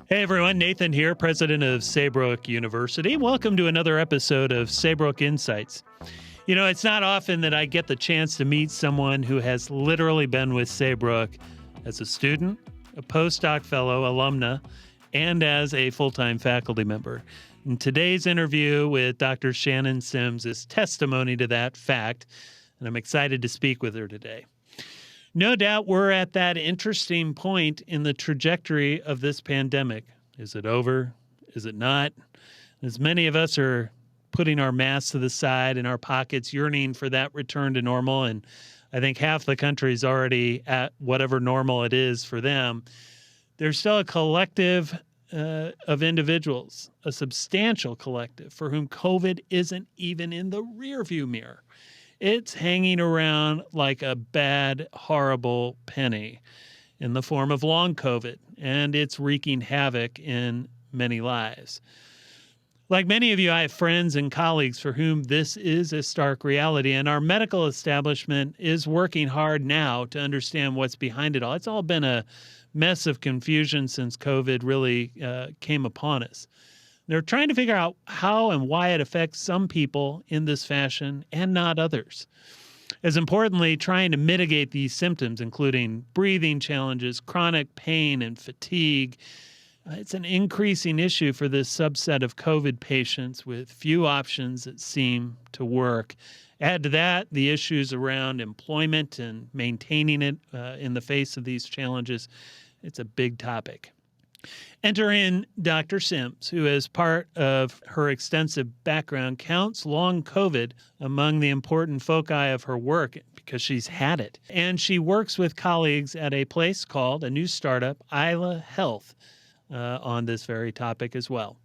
Hey everyone, Nathan here, president of Saybrook University. Welcome to another episode of Saybrook Insights. You know, it's not often that I get the chance to meet someone who has literally been with Saybrook as a student, a postdoc fellow, alumna, and as a full-time faculty member. And today's interview with Dr. Shannon Sims is testimony to that fact, and I'm excited to speak with her today. No doubt we're at that interesting point in the trajectory of this pandemic. Is it over? Is it not? As many of us are putting our masks to the side in our pockets, yearning for that return to normal, and I think half the country is already at whatever normal it is for them, there's still a collective of individuals, a substantial collective, for whom COVID isn't even in the rearview mirror. It's hanging around like a bad, horrible penny in the form of long COVID, and it's wreaking havoc in many lives. Like many of you, I have friends and colleagues for whom this is a stark reality, and our medical establishment is working hard now to understand what's behind it all. It's all been a mess of confusion since COVID really came upon us. They're trying to figure out how and why it affects some people in this fashion and not others. As importantly, trying to mitigate these symptoms, including breathing challenges, chronic pain, and fatigue. It's an increasing issue for this subset of COVID patients with few options that seem to work. Add to that the issues around employment and maintaining it in the face of these challenges. It's a big topic. Enter in Dr. Sims, who, as part of her extensive background, counts long COVID among the important foci of her work because she's had it. And she works with colleagues at a place called, a new startup, Isla Health, on this very topic as well.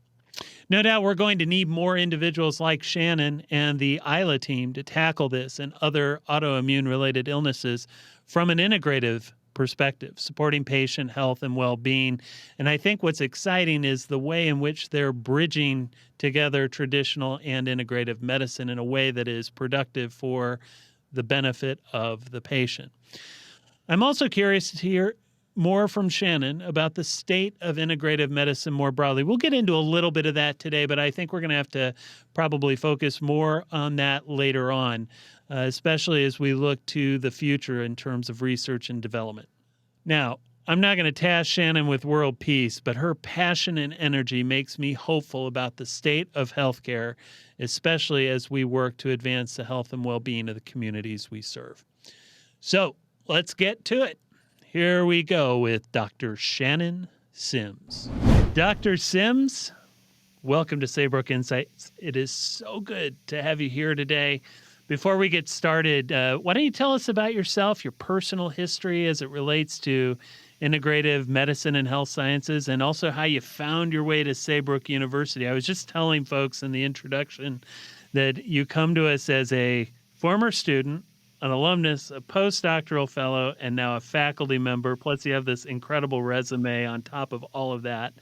No doubt we're going to need more individuals like Shannon and the Isla team to tackle this and other autoimmune-related illnesses from an integrative perspective, supporting patient health and well-being. And I think what's exciting is the way in which they're bridging together traditional and integrative medicine in a way that is productive for the benefit of the patient. I'm also curious to hear more from Shannon about the state of integrative medicine more broadly. We'll get into a little bit of that today, but I think we're going to have to probably focus more on that later on, especially as we look to the future in terms of research and development. Now, I'm not going to task Shannon with world peace, but her passion and energy makes me hopeful about the state of healthcare, especially as we work to advance the health and well-being of the communities we serve. So let's get to it. Here we go with Dr. Shannon Sims. Dr. Sims, welcome to Saybrook Insights. It is so good to have you here today. Before we get started, why don't you tell us about yourself, your personal history as it relates to integrative medicine and health sciences, and also how you found your way to Saybrook University. I was just telling folks in the introduction that you come to us as a former student, an alumnus, a postdoctoral fellow, and now a faculty member. Plus, you have this incredible resume on top of all of that.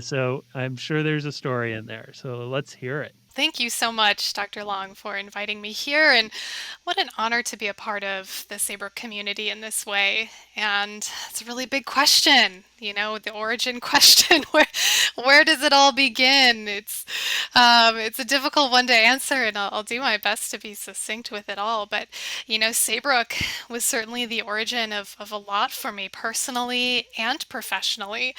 So I'm sure there's a story in there. So let's hear it. Thank you so much, Dr. Long, for inviting me here. And what an honor to be a part of the Saybrook community in this way. And it's a really big question, the origin question. Where does it all begin? It's a difficult one to answer, and I'll do my best to be succinct with it all. But, Saybrook was certainly the origin of a lot for me personally and professionally.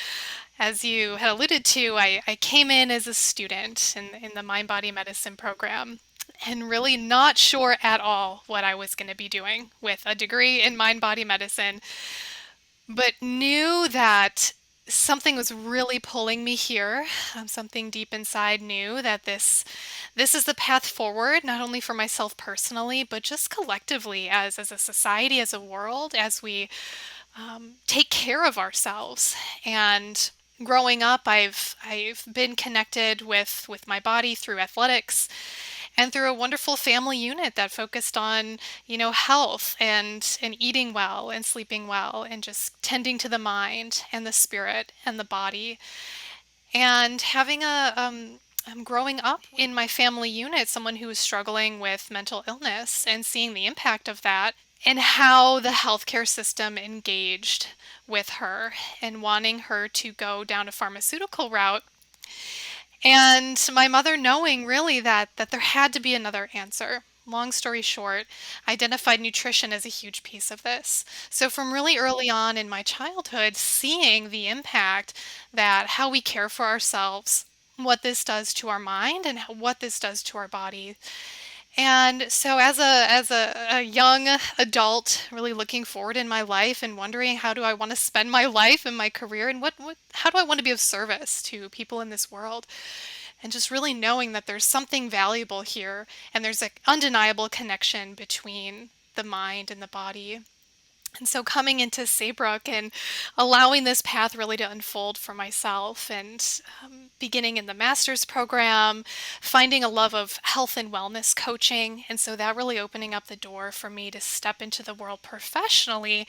As you had alluded to, I came in as a student in the mind-body medicine program and really not sure at all what I was going to be doing with a degree in mind-body medicine, but knew that something was really pulling me here. Something deep inside knew that this is the path forward, not only for myself personally, but just collectively as a society, as a world, as we take care of ourselves. And growing up, I've been connected with my body through athletics and through a wonderful family unit that focused on, health and eating well and sleeping well and just tending to the mind and the spirit and the body. And having growing up in my family unit, someone who was struggling with mental illness and seeing the impact of that and how the healthcare system engaged with her and wanting her to go down a pharmaceutical route. And my mother knowing really that there had to be another answer. Long story short, identified nutrition as a huge piece of this. So from really early on in my childhood, seeing the impact that how we care for ourselves, what this does to our mind and what this does to our body. And so as a young adult, really looking forward in my life and wondering how do I want to spend my life and my career and what how do I want to be of service to people in this world? And just really knowing that there's something valuable here and there's an undeniable connection between the mind and the body. And so coming into Saybrook and allowing this path really to unfold for myself and beginning in the master's program, finding a love of health and wellness coaching. And so that really opening up the door for me to step into the world professionally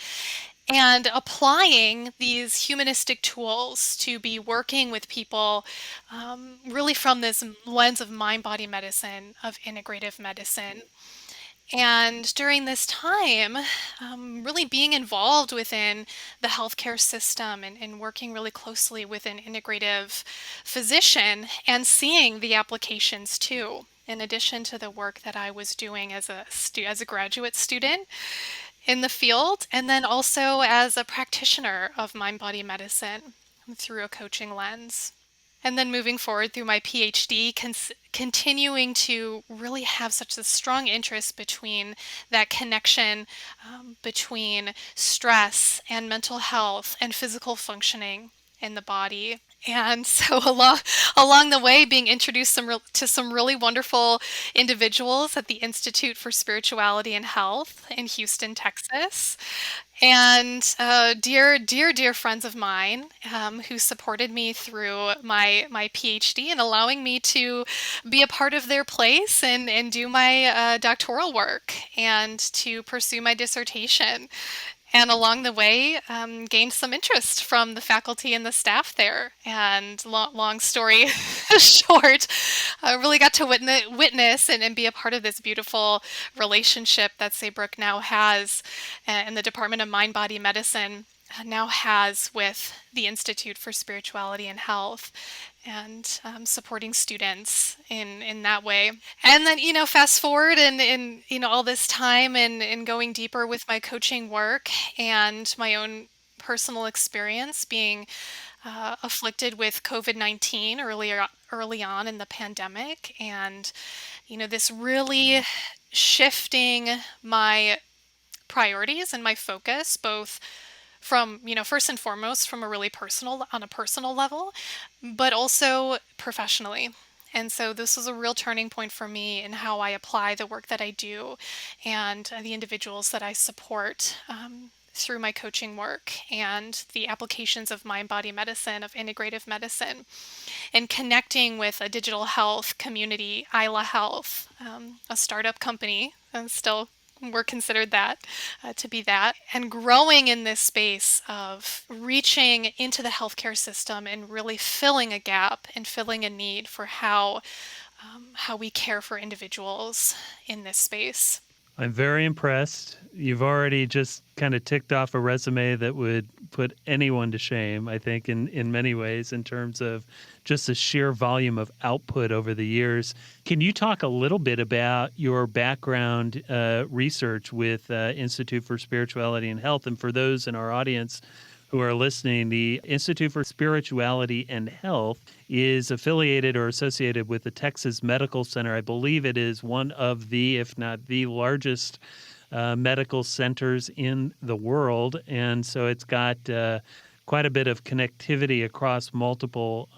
and applying these humanistic tools to be working with people really from this lens of mind body medicine, of integrative medicine. And during this time, really being involved within the healthcare system and working really closely with an integrative physician and seeing the applications too, in addition to the work that I was doing as as a graduate student in the field, and then also as a practitioner of mind body medicine through a coaching lens. And then moving forward through my PhD, continuing to really have such a strong interest between that connection between stress and mental health and physical functioning in the body. And so along the way, being introduced to some really wonderful individuals at the Institute for Spirituality and Health in Houston, Texas, and dear friends of mine who supported me through my PhD and allowing me to be a part of their place and do my doctoral work and to pursue my dissertation. And along the way, gained some interest from the faculty and the staff there. And long story short, I really got to witness and be a part of this beautiful relationship that Saybrook now has, and the Department of Mind Body Medicine now has with the Institute for Spirituality and Health, and supporting students in that way. And then, fast forward and all this time and going deeper with my coaching work and my own personal experience being afflicted with COVID-19 early on in the pandemic. And, this really shifting my priorities and my focus, both from, first and foremost, from a really on a personal level, but also professionally. And so this was a real turning point for me in how I apply the work that I do and the individuals that I support through my coaching work and the applications of mind body medicine, of integrative medicine, and connecting with a digital health community, Isla Health, a startup company, and still we're considered that to be that, and growing in this space of reaching into the healthcare system and really filling a gap and filling a need for how we care for individuals in this space. I'm very impressed. You've already just kind of ticked off a resume that would put anyone to shame, I think, in many ways, in terms of just the sheer volume of output over the years. Can you talk a little bit about your background research with Institute for Spirituality and Health? And for those in our audience who are listening, the Institute for Spirituality and Health is affiliated or associated with the Texas Medical Center. I believe it is one of the, if not the largest medical centers in the world. And so it's got quite a bit of connectivity across multiple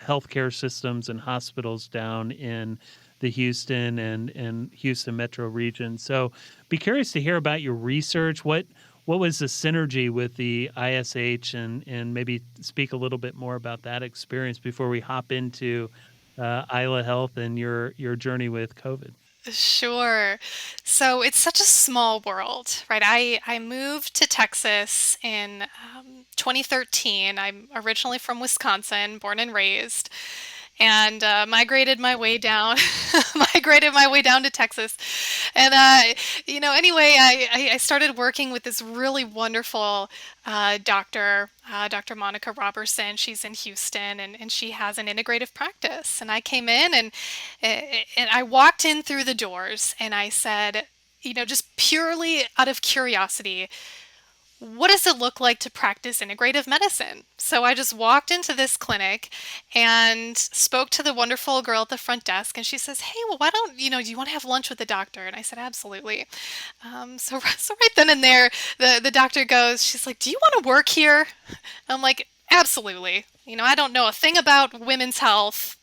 healthcare systems and hospitals down in the Houston and Houston metro region. So be curious to hear about your research. What was the synergy with the ISH, and maybe speak a little bit more about that experience before we hop into Isla Health and your journey with COVID? Sure. So it's such a small world, right? I moved to Texas in 2013. I'm originally from Wisconsin, born and raised. and migrated my way down, migrated my way down to Texas. And anyway, I started working with this really wonderful doctor, Dr. Monica Robertson. She's in Houston, and she has an integrative practice. And I came in, and I walked in through the doors, and I said, just purely out of curiosity, what does it look like to practice integrative medicine? So I just walked into this clinic and spoke to the wonderful girl at the front desk, and she says, "Hey, well, why don't do you want to have lunch with the doctor?" And I said, "Absolutely." So right then and there, the doctor goes, she's like, "Do you want to work here?" I'm like, "Absolutely." I don't know a thing about women's health,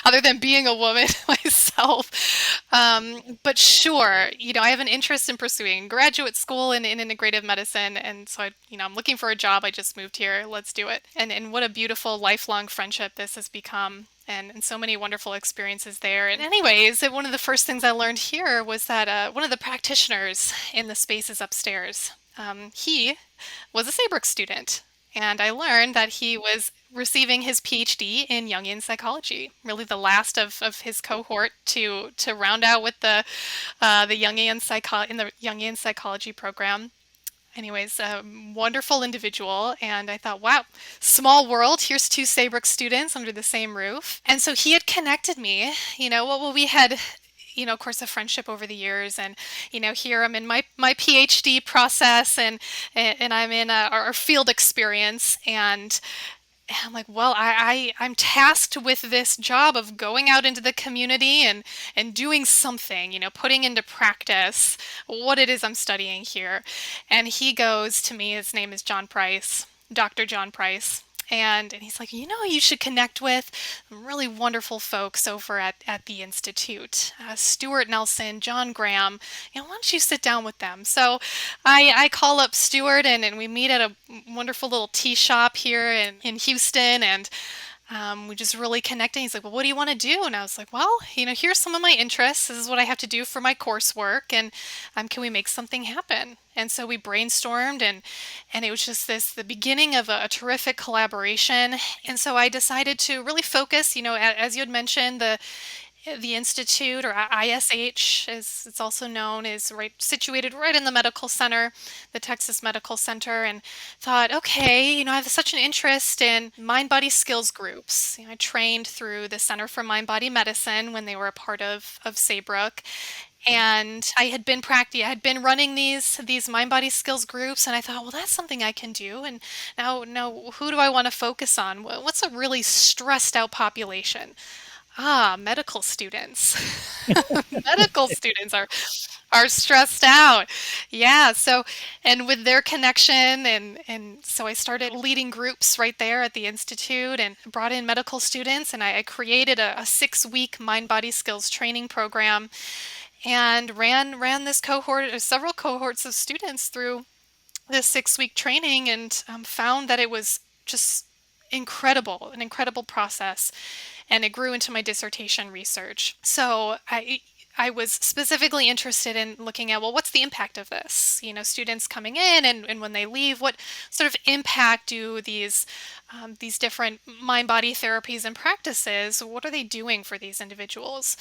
other than being a woman myself. But sure, I have an interest in pursuing graduate school in integrative medicine, and so I'm looking for a job. I just moved here. Let's do it. And what a beautiful lifelong friendship this has become. And so many wonderful experiences there. And anyways, one of the first things I learned here was that one of the practitioners in the spaces upstairs, he was a Saybrook student. And I learned that he was receiving his PhD in Jungian psychology, really the last of his cohort to round out with in the Jungian psychology program. Anyways, a wonderful individual, and I thought, wow, small world. Here's two Saybrook students under the same roof, and so he had connected me. Well, we had, of course, a friendship over the years, and here I'm in my PhD process, and I'm in our field experience, and I'm like, well, I'm tasked with this job of going out into the community and doing something, putting into practice what it is I'm studying here. And he goes to me, his name is John Price, Dr. John Price. And he's like, you should connect with some really wonderful folks over at the Institute. Stuart Nelson, John Graham. Why don't you sit down with them? So I call up Stuart, and we meet at a wonderful little tea shop here in Houston. And we just really connected. He's like, well, what do you want to do? And I was like, well, here's some of my interests. This is what I have to do for my coursework. And can we make something happen? And so we brainstormed, and it was just the beginning of a terrific collaboration. And so I decided to really focus, as you had mentioned, the Institute, or ISH, as it's also known, is situated right in the medical center, the Texas Medical Center, and thought, okay, I have such an interest in mind-body skills groups. I trained through the Center for Mind-Body Medicine when they were a part of Saybrook. And I had been running these mind-body skills groups, and I thought, well, that's something I can do. And now, who do I want to focus on? What's a really stressed out population? Medical students. Medical students are stressed out. Yeah, so, and with their connection, and so I started leading groups right there at the Institute and brought in medical students, and I created a 6-week mind body skills training program, and ran this cohort, several cohorts of students through this 6-week training, and found that it was just an incredible process, and it grew into my dissertation research. So I was specifically interested in looking at, well, what's the impact of this? Students coming in, and when they leave, what sort of impact do these different mind-body therapies and practices, what are they doing for these individuals?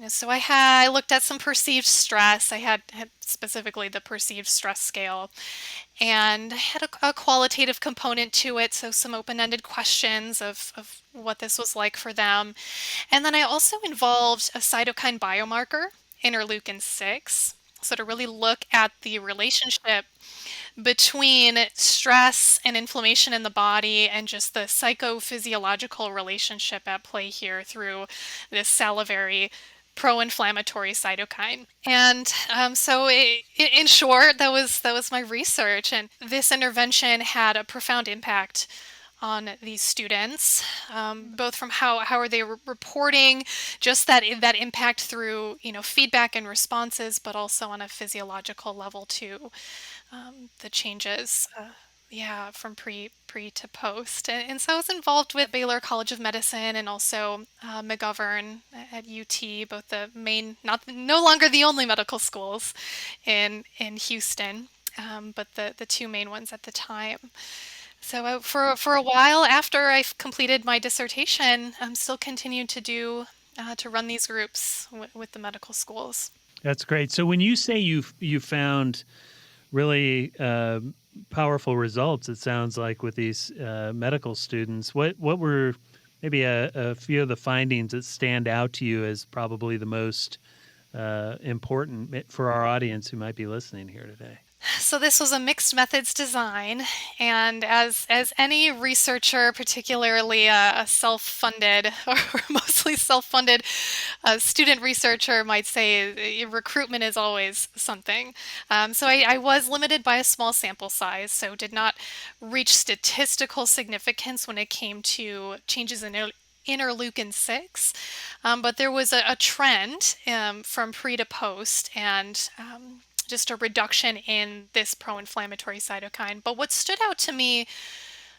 So I looked at some perceived stress. I had specifically the perceived stress scale, and I had a qualitative component to it, so some open-ended questions of what this was like for them. And then I also involved a cytokine biomarker, interleukin 6, so to really look at the relationship between stress and inflammation in the body, and just the psychophysiological relationship at play here through this salivary pro-inflammatory cytokine. And in short, that was my research, and this intervention had a profound impact on these students, both from how are they reporting just that impact through feedback and responses, but also on a physiological level too, the changes. Yeah, from pre to post, and so I was involved with Baylor College of Medicine, and also McGovern at UT, both the main, no longer the only medical schools in Houston, but the two main ones at the time. So for a while after I've completed my dissertation, I'm still continued to do to run these groups with the medical schools. That's great. So when you say you found really powerful results, it sounds like with these medical students, what were maybe a few of the findings that stand out to you as probably the most important for our audience who might be listening here today? So this was a mixed methods design, and as any researcher, particularly a self-funded or mostly self-funded student researcher might say, recruitment is always something. So I was limited by a small sample size, so did not reach statistical significance when it came to changes in interleukin 6, but there was a trend from pre to post, and just a reduction in this pro-inflammatory cytokine. But what stood out to me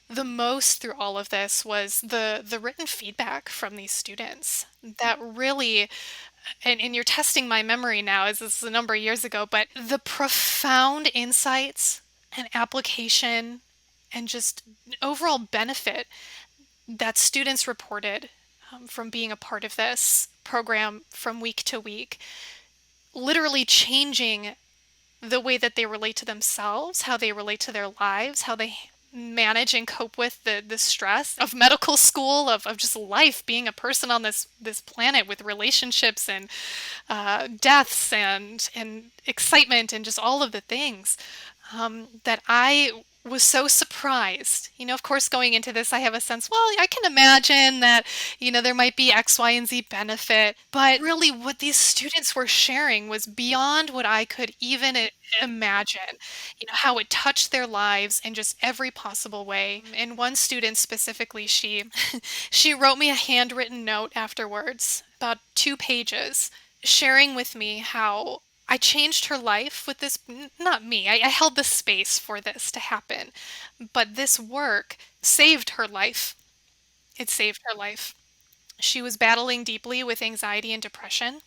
the most through all of this was the written feedback from these students that really, and you're testing my memory now, as this is a number of years ago, but the profound insights and application and just overall benefit that students reported from being a part of this program from week to week, literally changing the way that they relate to themselves, how they relate to their lives, how they manage and cope with the stress of medical school, of just life, being a person on this planet with relationships and deaths and excitement and just all of the things that I was so surprised. You know, of course, going into this, I have a sense, well, I can imagine that, there might be X, Y, and Z benefit. But really, what these students were sharing was beyond what I could even imagine, how it touched their lives in just every possible way. And one student specifically, she wrote me a handwritten note afterwards, about 2 pages, sharing with me how I changed her life with this, not me, I held the space for this to happen, but this work saved her life. It saved her life. She was battling deeply with anxiety and depression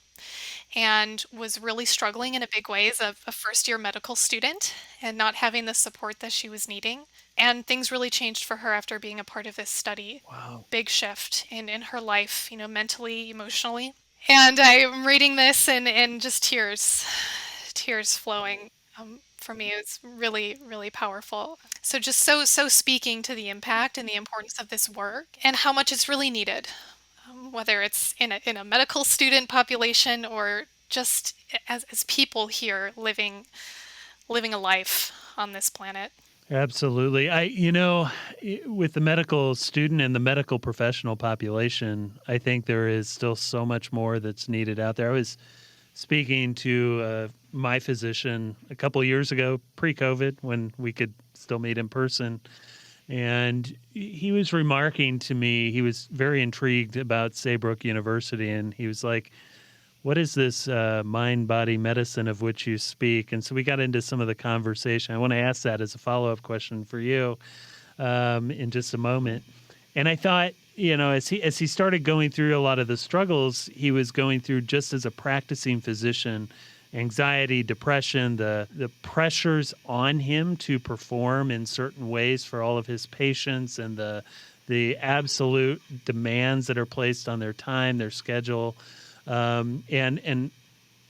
and was really struggling in a big way as a first year medical student and not having the support that she was needing. And things really changed for her after being a part of this study. Wow. Big shift in her life, mentally, emotionally. And I'm reading this and just tears flowing. For me, it's really, really powerful. So just so speaking to the impact and the importance of this work and how much it's really needed, whether it's in a medical student population or just as people here living a life on this planet. Absolutely. With the medical student and the medical professional population, I think there is still so much more that's needed out there. I was speaking to my physician a couple of years ago, pre-COVID, when we could still meet in person. And he was remarking to me, he was very intrigued about Saybrook University. And he was like, what is this mind-body medicine of which you speak? And so we got into some of the conversation. I want to ask that as a follow-up question for you in just a moment. And I thought, as he started going through a lot of the struggles he was going through just as a practicing physician, anxiety, depression, the pressures on him to perform in certain ways for all of his patients, and the absolute demands that are placed on their time, their schedule, and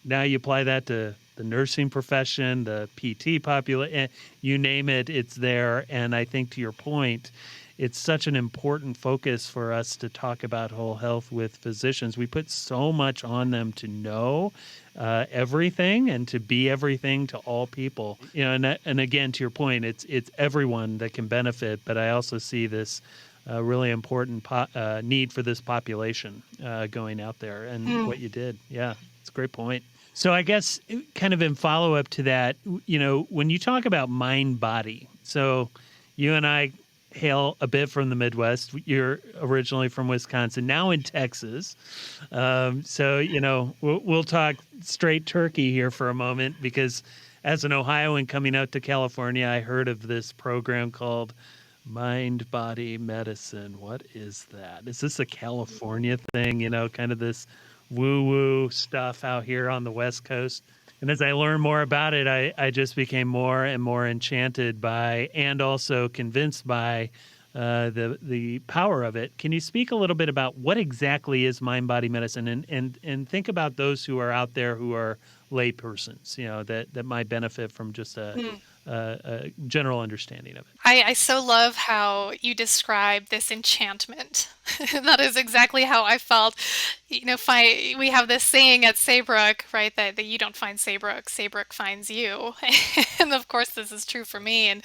now you apply that to the nursing profession, the PT population, you name it, it's there. And I think to your point, it's such an important focus for us to talk about whole health with physicians. We put so much on them to know everything and to be everything to all people. And again, to your point, it's everyone that can benefit. But I also see this really important need for this population going out there, and what you did. Yeah, it's a great point. So I guess kind of in follow up to that, when you talk about mind body, so you and I hail a bit from the Midwest. You're originally from Wisconsin, now in Texas. So we'll talk straight turkey here for a moment, because as an Ohioan coming out to California, I heard of this program called Mind Body Medicine. What is that? Is this a California thing? Kind of this woo woo stuff out here on the West Coast? And as I learned more about it, I just became more and more enchanted by and also convinced by the power of it. Can you speak a little bit about what exactly is mind body medicine, and think about those who are out there who are laypersons, that might benefit from just a general understanding of it. I so love how you describe this enchantment. That is exactly how I felt. We have this saying at Saybrook, right, that you don't find Saybrook, Saybrook finds you. And of course, this is true for me. And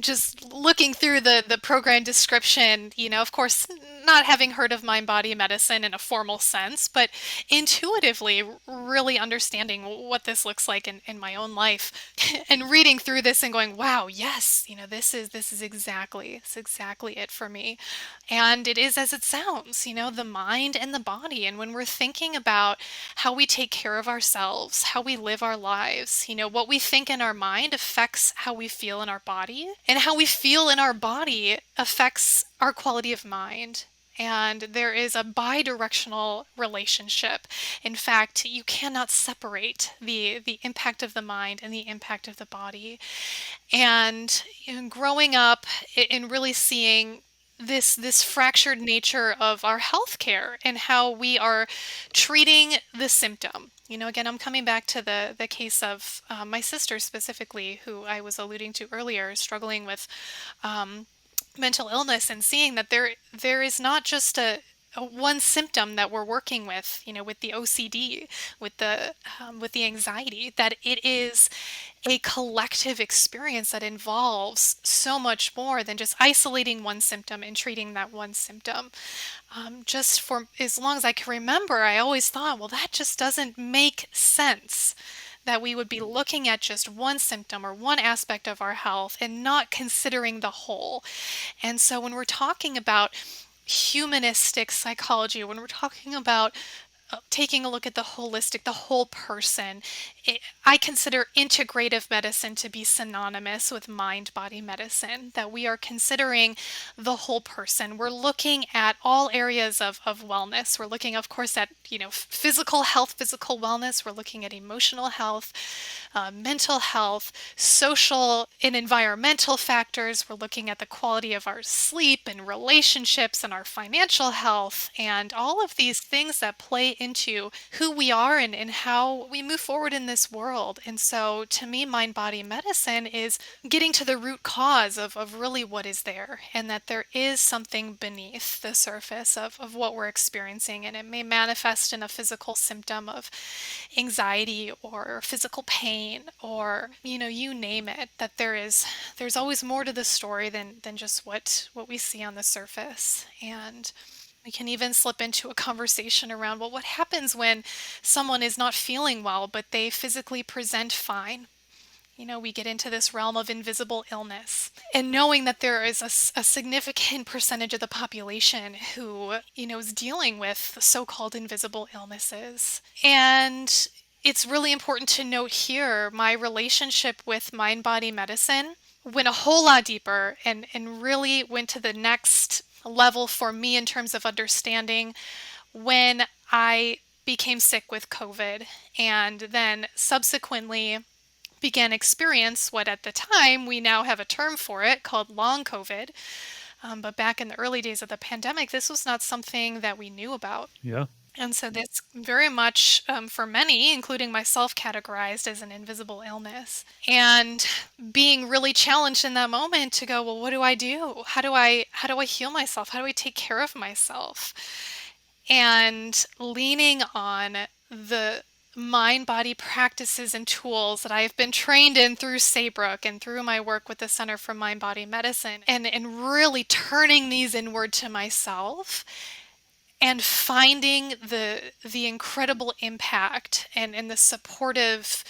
just looking through the program description, of course, not having heard of mind body medicine in a formal sense, but intuitively really understanding what this looks like in my own life and reading through this and going, wow, yes, this is exactly it for me. And it is as it sounds, the mind and the body. And when we're thinking about how we take care of ourselves, how we live our lives, what we think in our mind affects how we feel in our body, and how we feel in our body affects our quality of mind. And there is a bi-directional relationship. In fact, you cannot separate the impact of the mind and the impact of the body. And growing up and really seeing this fractured nature of our healthcare and how we are treating the symptom. Again, I'm coming back to the case of my sister specifically, who I was alluding to earlier, struggling with mental illness, and seeing that there is not just a one symptom that we're working with, with the OCD, with the anxiety, that it is a collective experience that involves so much more than just isolating one symptom and treating that one symptom. Just for as long as I can remember, I always thought, well, that just doesn't make sense, that we would be looking at just one symptom or one aspect of our health and not considering the whole. And so when we're talking about humanistic psychology, when we're talking about taking a look at the holistic, the whole person, I consider integrative medicine to be synonymous with mind body medicine, that we are considering the whole person. We're looking at all areas of wellness. We're looking, of course, at physical health, physical wellness. We're looking at emotional health, mental health, social and environmental factors. We're looking at the quality of our sleep and relationships and our financial health, and all of these things that play into who we are and how we move forward in this world. And so to me, mind body medicine is getting to the root cause of really what is there, and that there is something beneath the surface of what we're experiencing. And it may manifest in a physical symptom of anxiety or physical pain, or you name it, that there's always more to the story than just what we see on the surface. And we can even slip into a conversation around, well, what happens when someone is not feeling well, but they physically present fine? We get into this realm of invisible illness, and knowing that there is a significant percentage of the population who, is dealing with so-called invisible illnesses. And it's really important to note here, my relationship with mind body medicine went a whole lot deeper and really went to the next level for me in terms of understanding when I became sick with COVID, and then subsequently began experience what at the time we now have a term for it called long COVID. But back in the early days of the pandemic, this was not something that we knew about. Yeah. And so this very much, for many, including myself, categorized as an invisible illness. And being really challenged in that moment to go, well, what do I do? How do I heal myself? How do I take care of myself? And leaning on the mind body practices and tools that I've been trained in through Saybrook and through my work with the Center for Mind Body Medicine, and really turning these inward to myself and finding the incredible impact and the supportive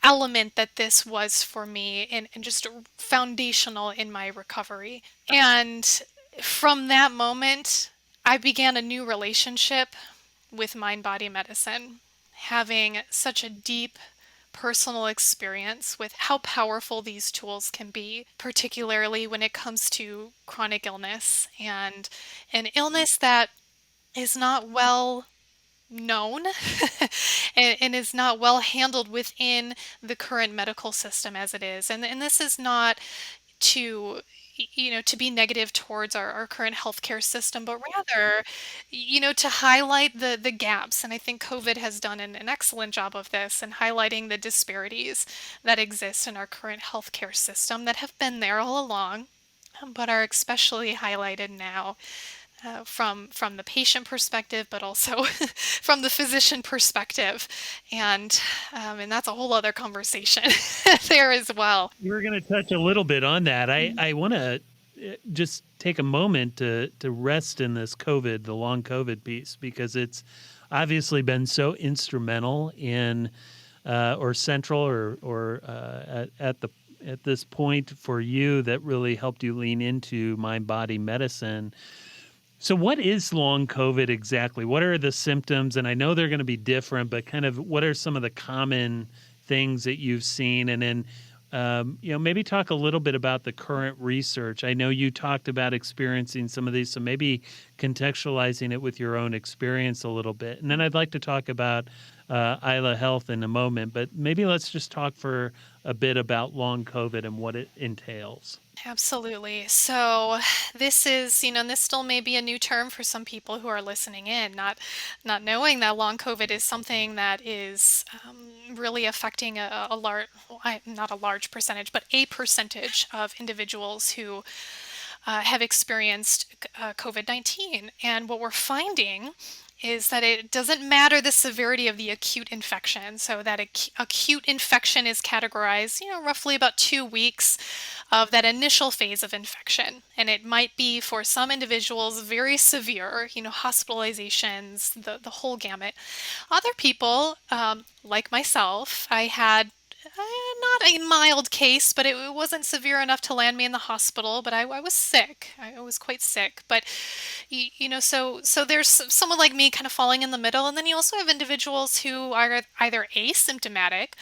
element that this was for me, and just foundational in my recovery. And from that moment, I began a new relationship with mind body medicine, having such a deep personal experience with how powerful these tools can be, particularly when it comes to chronic illness, and an illness that is not well known and is not well handled within the current medical system as it is. And this is not to to be negative towards our current healthcare system, but rather, to highlight the gaps. And I think COVID has done an excellent job of this and highlighting the disparities that exist in our current healthcare system that have been there all along, but are especially highlighted now from the patient perspective, but also from the physician perspective, and that's a whole other conversation there as well. We're going to touch a little bit on that. I want to just take a moment to rest in this COVID, the long COVID piece, because it's obviously been so instrumental in or central or at this point for you that really helped you lean into mind body medicine. So, what is long COVID exactly? What are the symptoms? And I know they're going to be different, but kind of what are some of the common things that you've seen? And then, maybe talk a little bit about the current research. I know you talked about experiencing some of these, so maybe contextualizing it with your own experience a little bit. And then I'd like to talk about Isla Health in a moment, but maybe let's just talk for a bit about long COVID and what it entails. Absolutely. So this is, and this still may be a new term for some people who are listening in, not knowing that long COVID is something that is really affecting a large, not a large percentage, but a percentage of individuals who have experienced COVID-19. And what we're finding is that it doesn't matter the severity of the acute infection. So that acute infection is categorized, roughly about 2 weeks of that initial phase of infection. And it might be for some individuals very severe, hospitalizations, the whole gamut. Other people, like myself, I had not a mild case, but it wasn't severe enough to land me in the hospital. But I was sick. I was quite sick. But so there's someone like me kind of falling in the middle, and then you also have individuals who are either asymptomatic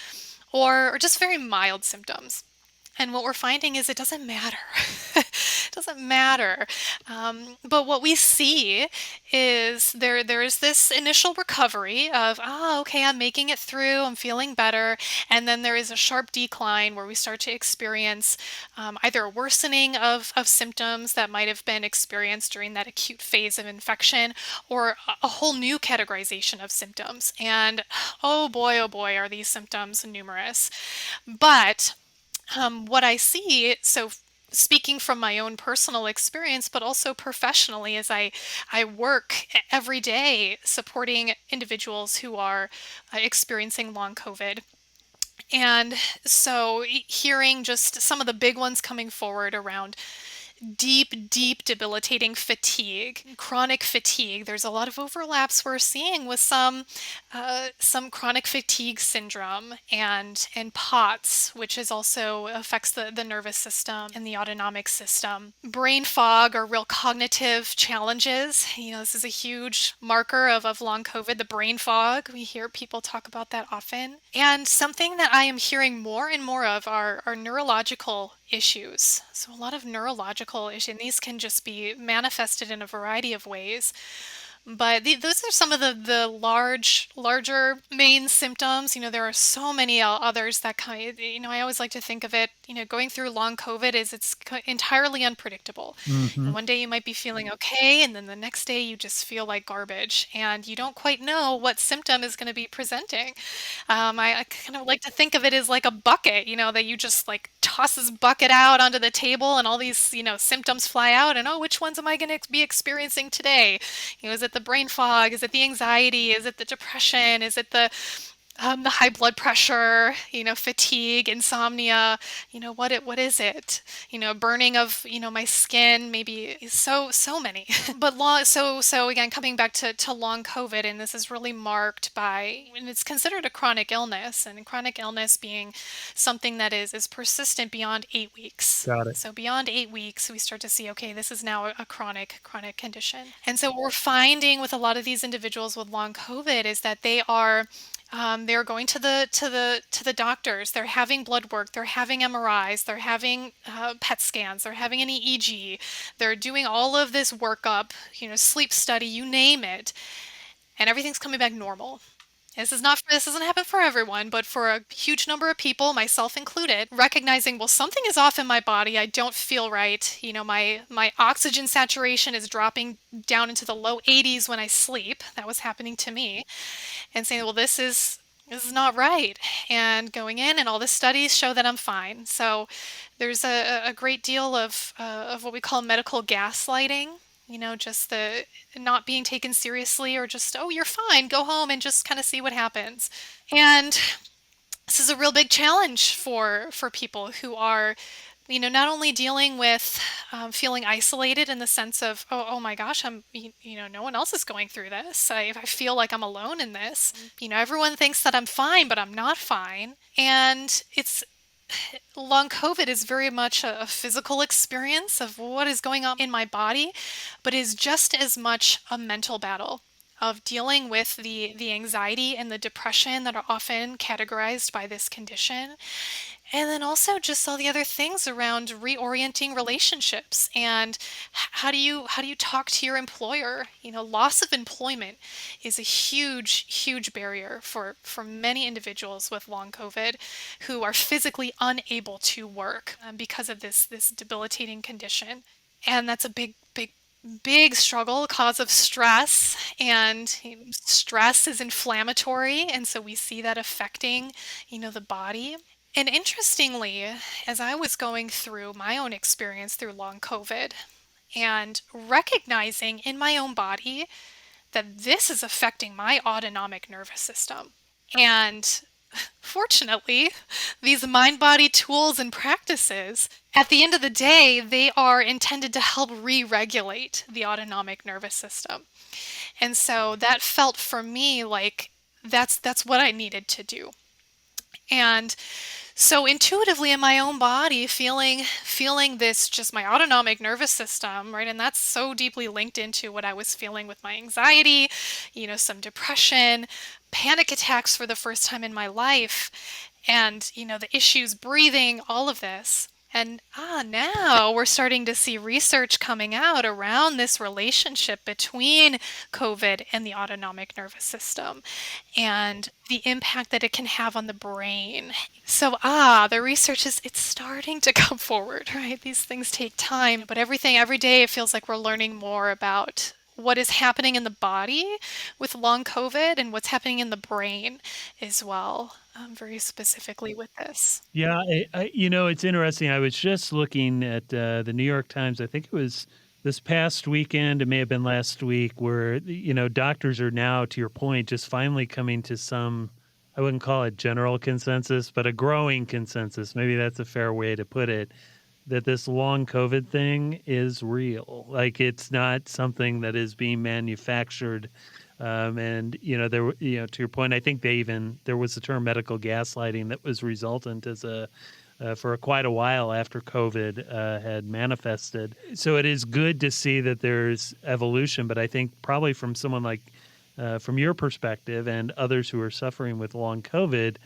or just very mild symptoms. And what we're finding is it doesn't matter. It doesn't matter. But what we see is there is this initial recovery of, okay, I'm making it through, I'm feeling better. And then there is a sharp decline where we start to experience either a worsening of symptoms that might have been experienced during that acute phase of infection, or a whole new categorization of symptoms. And oh boy, are these symptoms numerous. But what I see, so speaking from my own personal experience, but also professionally, as I work every day supporting individuals who are experiencing long COVID. And so hearing just some of the big ones coming forward around deep debilitating fatigue, chronic fatigue. There's a lot of overlaps we're seeing with some chronic fatigue syndrome and POTS, which is also affects the nervous system and the autonomic system. Brain fog or real cognitive challenges. This is a huge marker of long COVID, the brain fog. We hear people talk about that often. And something that I am hearing more and more of are neurological issues. So a lot of neurological issues, and these can just be manifested in a variety of ways. But those are some of the larger main symptoms. There are so many others that kind of, I always like to think of it, going through long COVID is entirely unpredictable. And Hmm. one day you might be feeling okay, and then the next day you just feel like garbage, and you don't quite know what symptom is going to be presenting. I kind of like to think of it as like a bucket, that you just like toss this bucket out onto the table and all these, symptoms fly out and, oh, which ones am I going to be experiencing today? Is it the brain fog? Is it the anxiety? Is it the depression? Is it the high blood pressure, fatigue, insomnia, what is it? Burning of, my skin, maybe so many. But so again, coming back to long COVID, and this is really marked by, and it's considered a chronic illness, and chronic illness being something that is persistent beyond 8 weeks. Got it. So beyond 8 weeks, we start to see, okay, this is now a chronic condition. And so what we're finding with a lot of these individuals with long COVID is that they're going to the doctors. They're having blood work. They're having MRIs. They're having PET scans. They're having an EEG. They're doing all of this workup, sleep study, you name it. and everything's coming back normal. This doesn't happen for everyone, but for a huge number of people, myself included, recognizing, well, something is off in my body. I don't feel right. My oxygen saturation is dropping down into the low 80s when I sleep. That was happening to me. And saying, well, this is not right. And going in, and all the studies show that I'm fine. So there's a great deal of what we call medical gaslighting. Just the not being taken seriously, or just, oh, you're fine, go home and just kind of see what happens. And this is a real big challenge for people who are, not only dealing with feeling isolated in the sense of, oh my gosh, no one else is going through this. I feel like I'm alone in this. Everyone thinks that I'm fine, but I'm not fine. And long COVID is very much a physical experience of what is going on in my body, but is just as much a mental battle of dealing with the anxiety and the depression that are often categorized by this condition. And then also just all the other things around reorienting relationships and how do you talk to your employer? Loss of employment is a huge barrier for many individuals with long COVID who are physically unable to work because of this debilitating condition. And that's a big struggle, cause of stress, and stress is inflammatory, and so we see that affecting, the body. And interestingly, as I was going through my own experience through long COVID and recognizing in my own body that this is affecting my autonomic nervous system. And fortunately, these mind body tools and practices, at the end of the day, they are intended to help re regulate the autonomic nervous system. And so that felt for me like that's what I needed to do. And so intuitively in my own body, feeling this, just my autonomic nervous system, right? And that's so deeply linked into what I was feeling with my anxiety, some depression, panic attacks for the first time in my life, and the issues breathing, all of this. And now we're starting to see research coming out around this relationship between COVID and the autonomic nervous system and the impact that it can have on the brain. So, the research it's starting to come forward, right? These things take time, but every day it feels like we're learning more about what is happening in the body with long COVID and what's happening in the brain as well, very specifically with this. Yeah, it's interesting. I was just looking at the New York Times. I think it was this past weekend. It may have been last week, where doctors are now, to your point, just finally coming to some. I wouldn't call it general consensus, but a growing consensus. Maybe that's a fair way to put it. That this long COVID thing is real. Like, it's not something that is being manufactured. And to your point, I think there was the term medical gaslighting that was resultant as for quite a while after COVID had manifested. So it is good to see that there's evolution, but I think probably from someone like from your perspective and others who are suffering with long COVID,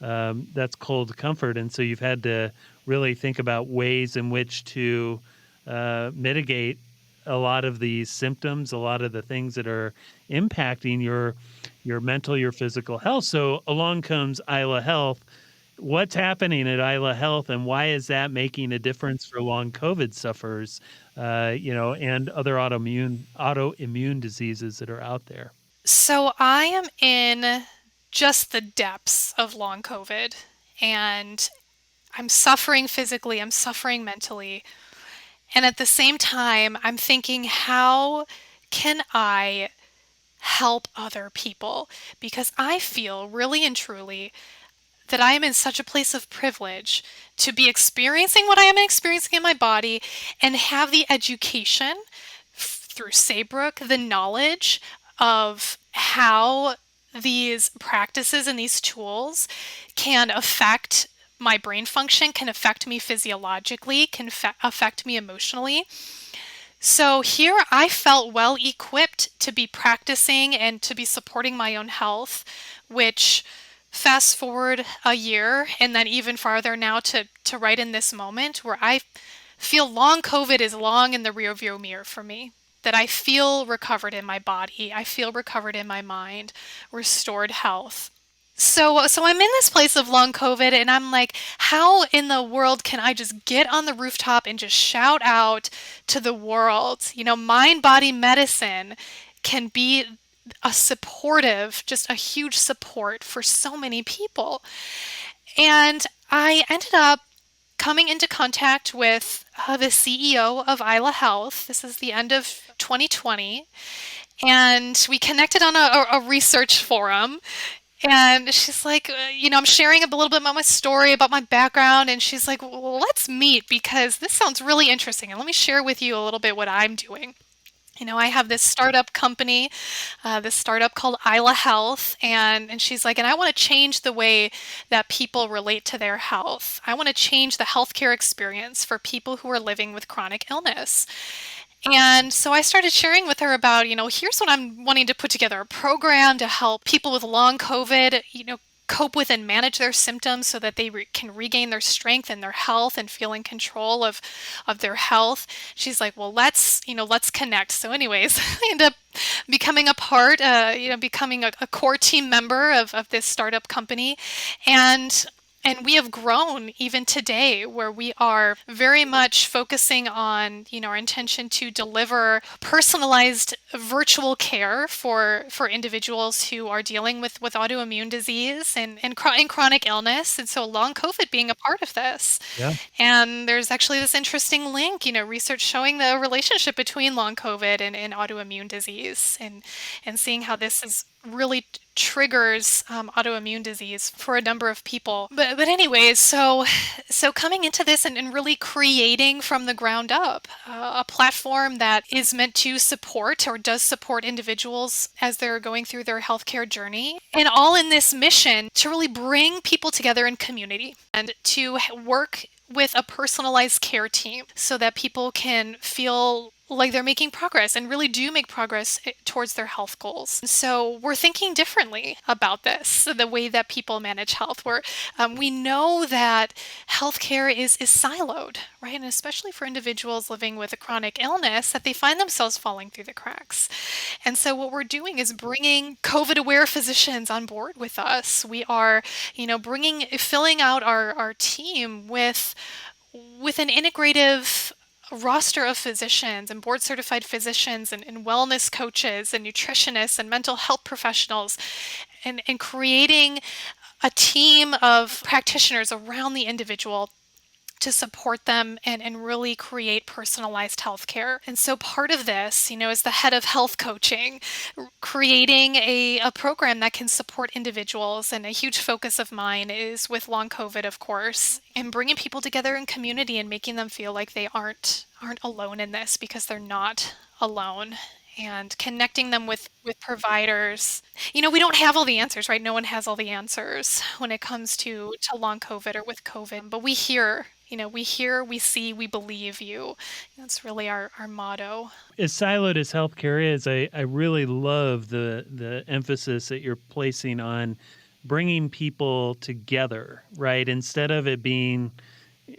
that's cold comfort. And so you've had to really think about ways in which to mitigate a lot of these symptoms, a lot of the things that are impacting your mental, your physical health. So along comes Isla Health. What's happening at Isla Health, and why is that making a difference for long COVID sufferers, and other autoimmune diseases that are out there? So I am in just the depths of long COVID, and I'm suffering physically, I'm suffering mentally. And at the same time, I'm thinking, how can I help other people? Because I feel really and truly that I am in such a place of privilege to be experiencing what I am experiencing in my body and have the education through Saybrook, the knowledge of how these practices and these tools can affect my brain function, can affect me physiologically, can affect me emotionally. So here I felt well equipped to be practicing and to be supporting my own health, which fast forward a year and then even farther now to right in this moment where I feel long COVID is long in the rearview mirror for me. that I feel recovered in my body, I feel recovered in my mind, restored health. So I'm in this place of long COVID, and I'm like, how in the world can I just get on the rooftop and just shout out to the world? Mind body medicine can be a supportive, just a huge support for so many people. And I ended up coming into contact with the CEO of Isla Health. This is the end of 2020. And we connected on a research forum. And she's like, I'm sharing a little bit about my story, about my background. And she's like, well, let's meet because this sounds really interesting. And let me share with you a little bit what I'm doing. I have this startup company, this startup called Isla Health, and she's like, and I want to change the way that people relate to their health. I want to change the healthcare experience for people who are living with chronic illness. And so I started sharing with her about, here's what I'm wanting to put together a program to help people with long COVID, cope with and manage their symptoms so that they can regain their strength and their health and feel in control of their health. She's like, well, let's connect. So anyways, I ended up becoming a part, becoming a core team member of this startup company. And we have grown even today where we are very much focusing on, our intention to deliver personalized virtual care for individuals who are dealing with autoimmune disease and chronic illness. And so long COVID being a part of this. Yeah. And there's actually this interesting link, research showing the relationship between long COVID and autoimmune disease and seeing how this is really triggers autoimmune disease for a number of people. But anyways, so coming into this and really creating from the ground up a platform that is meant to support or does support individuals as they're going through their healthcare journey, and all in this mission to really bring people together in community and to work with a personalized care team so that people can feel like they're making progress and really do make progress towards their health goals. So we're thinking differently about this, the way that people manage health. We know that healthcare is siloed, right? And especially for individuals living with a chronic illness, that they find themselves falling through the cracks. And so what we're doing is bringing COVID-aware physicians on board with us. We are, filling out our team with an integrative roster of physicians and board certified physicians and wellness coaches and nutritionists and mental health professionals and creating a team of practitioners around the individual to support them and really create personalized healthcare. And so part of this, is the head of health coaching, creating a program that can support individuals. And a huge focus of mine is with long COVID, of course, and bringing people together in community and making them feel like they aren't alone in this because they're not alone. And connecting them with providers. We don't have all the answers, right? No one has all the answers when it comes to long COVID or with COVID, but we hear, we see, we believe you. That's really our motto. As siloed as healthcare is, I really love the emphasis that you're placing on bringing people together, right? Instead of it being,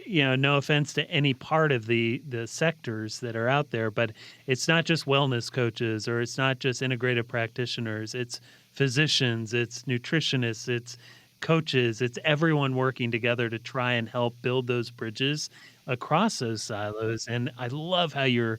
no offense to any part of the sectors that are out there, but it's not just wellness coaches or it's not just integrative practitioners. It's physicians, it's nutritionists, it's coaches, it's everyone working together to try and help build those bridges across those silos. And I love how you're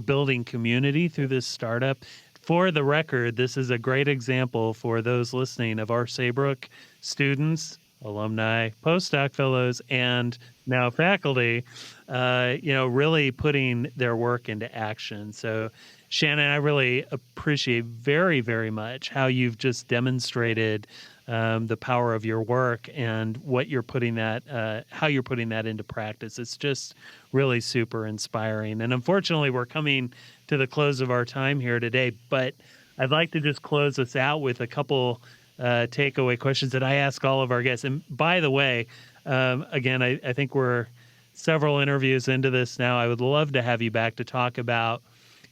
building community through this startup. For the record, this is a great example for those listening of our Saybrook students, alumni, postdoc fellows, and now faculty, really putting their work into action. So, Shannon, I really appreciate very, very much how you've just demonstrated the power of your work and what you're putting how you're putting that into practice. It's just really super inspiring. And unfortunately, we're coming to the close of our time here today, but I'd like to just close us out with a couple takeaway questions that I ask all of our guests. And by the way, again, I think we're several interviews into this now. I would love to have you back to talk about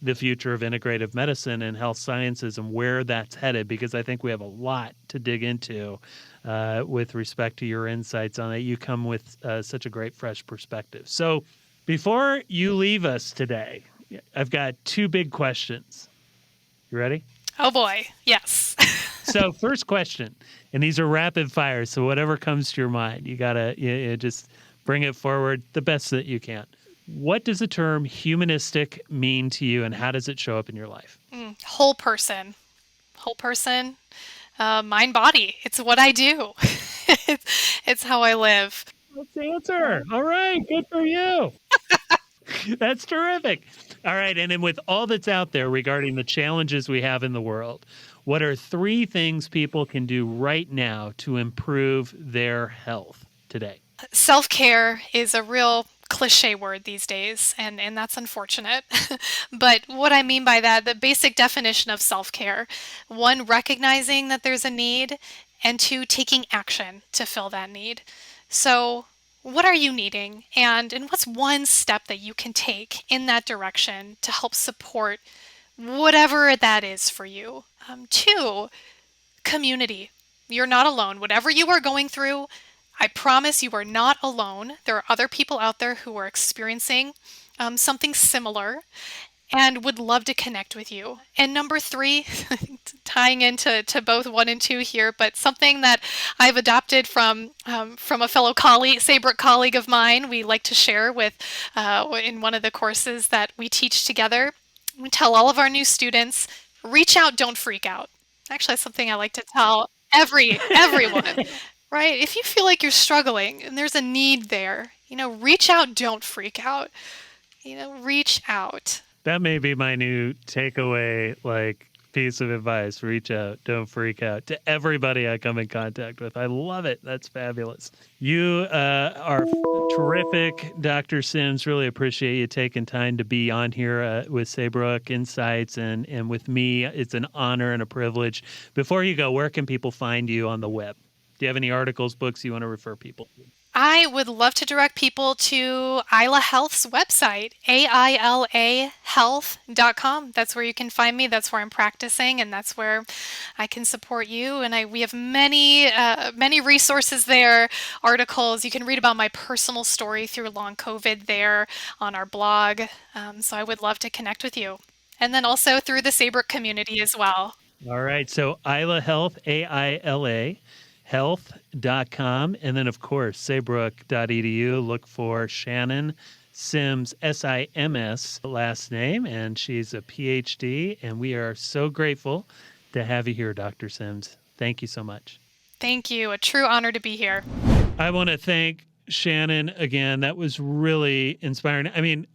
the future of integrative medicine and health sciences and where that's headed, because I think we have a lot to dig into with respect to your insights on it. You come with such a great fresh perspective. So before you leave us today, I've got two big questions. You ready? Oh boy, yes. So first question, and these are rapid fire, so whatever comes to your mind, you gotta just bring it forward the best that you can. What does the term humanistic mean to you, and how does it show up in your life? Whole person. Whole person, mind, body. It's what I do. It's how I live. That's the answer. All right, good for you. That's terrific. All right, and then with all that's out there regarding the challenges we have in the world, what are three things people can do right now to improve their health today? Self-care is a real cliche word these days, and that's unfortunate. But what I mean by that, the basic definition of self-care, one, recognizing that there's a need, and two, taking action to fill that need. So, what are you needing? And what's one step that you can take in that direction to help support whatever that is for you? Two, community. You're not alone. Whatever you are going through, I promise you are not alone. There are other people out there who are experiencing something similar and would love to connect with you. And number three, tying into both one and two here, but something that I've adopted from a fellow colleague, Saybrook colleague of mine, we like to share with in one of the courses that we teach together. We tell all of our new students, reach out, don't freak out. Actually, that's something I like to tell everyone, right? If you feel like you're struggling and there's a need there, reach out, don't freak out. Reach out. That may be my new takeaway, piece of advice. Reach out, don't freak out, to everybody I come in contact with. I love it. That's fabulous. You are terrific, Dr. Sims. Really appreciate you taking time to be on here with Saybrook Insights and with me. It's an honor and a privilege. Before you go, where can people find you on the web? Do you have any articles, books you want to refer people to? I would love to direct people to Isla Health's website, ailahealth.com. That's where you can find me. That's where I'm practicing, and that's where I can support you. And we have many resources there, articles. You can read about my personal story through long COVID there on our blog. So I would love to connect with you. And then also through the Saybrook community as well. All right. So Isla Health, AILA. health.com. And then, of course, saybrook.edu. Look for Shannon Sims, Sims, last name, and she's a Ph.D. And we are so grateful to have you here, Dr. Sims. Thank you so much. Thank you. A true honor to be here. I want to thank Shannon again. That was really inspiring. I mean,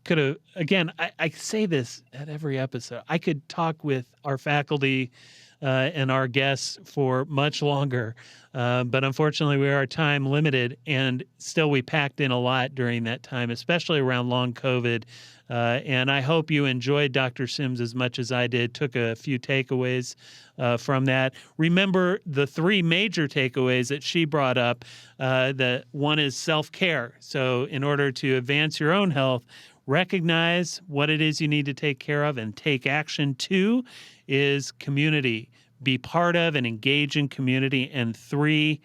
I say this at every episode. I could talk with our faculty and our guests for much longer. But unfortunately, we are time limited, and still we packed in a lot during that time, especially around long COVID. And I hope you enjoyed Dr. Sims as much as I did, took a few takeaways from that. Remember the three major takeaways that she brought up. The one is self-care. So in order to advance your own health, recognize what it is you need to take care of and take action. Two is community. Be part of and engage in community. And three,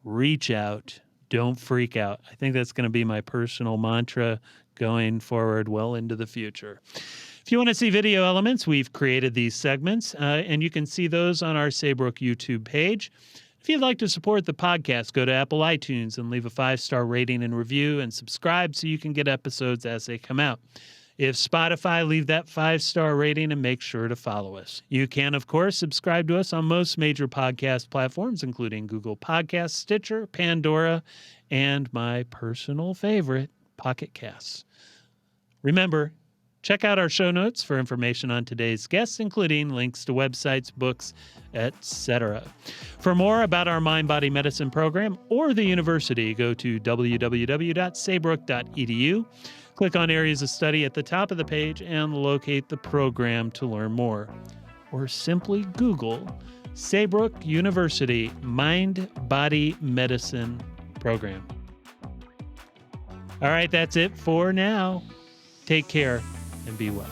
reach out. Don't freak out. I think that's going to be my personal mantra going forward well into the future. If you want to see video elements, we've created these segments, and you can see those on our Saybrook YouTube page. If you'd like to support the podcast, go to Apple iTunes and leave a 5-star rating and review and subscribe so you can get episodes as they come out. If Spotify, leave that 5-star rating and make sure to follow us. You can, of course, subscribe to us on most major podcast platforms, including Google Podcasts, Stitcher, Pandora, and my personal favorite, Pocket Casts. Remember, check out our show notes for information on today's guests, including links to websites, books, etc. For more about our Mind-Body Medicine program or the university, go to www.saybrook.edu. Click on Areas of Study at the top of the page and locate the program to learn more. Or simply Google Saybrook University Mind-Body Medicine program. All right, that's it for now. Take care and be well.